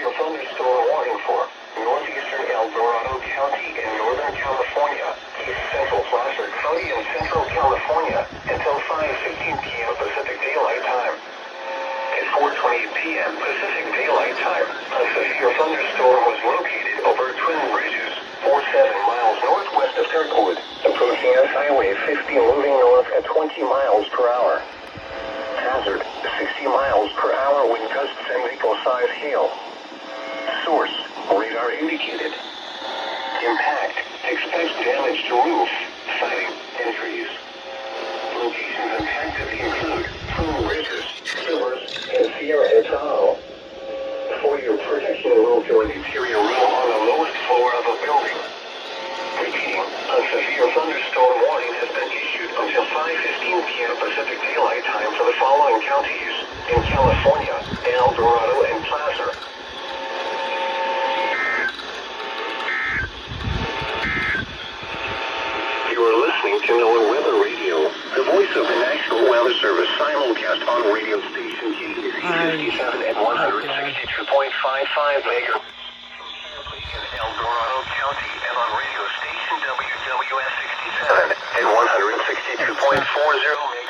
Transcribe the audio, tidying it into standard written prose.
severe thunderstorm warning for northeastern El Dorado County and Northern California, East Central Placer County and Central California until 5:15 p.m. Pacific Daylight Time. At 4:20 p.m. Pacific Daylight Time, a severe thunderstorm was located over Twin Bridges, 47 miles northwest of Kirkwood, approaching S Highway 50 moving north at 20 miles per hour. Hazard, 60 miles per hour wind gusts and vehicle-size hail. Source, radar indicated. Impact, expect damage to roof, siding, and trees. Locations impacted include Twin Bridges, Pillars, and Sierra et al. For your protection, move to an interior room on the lowest floor of a building. Repeating, a severe thunderstorm warning has been issued until 5:15 p.m. Pacific Daylight Time for the following counties in California, El Dorado, and Placer. You are listening to NOAA Weather Radio, the voice of the National Weather Service, simulcast on radio station KC 57 at 162.55 megahertz. In El Dorado County and on radio station WWS 67 at 162.40 megahertz.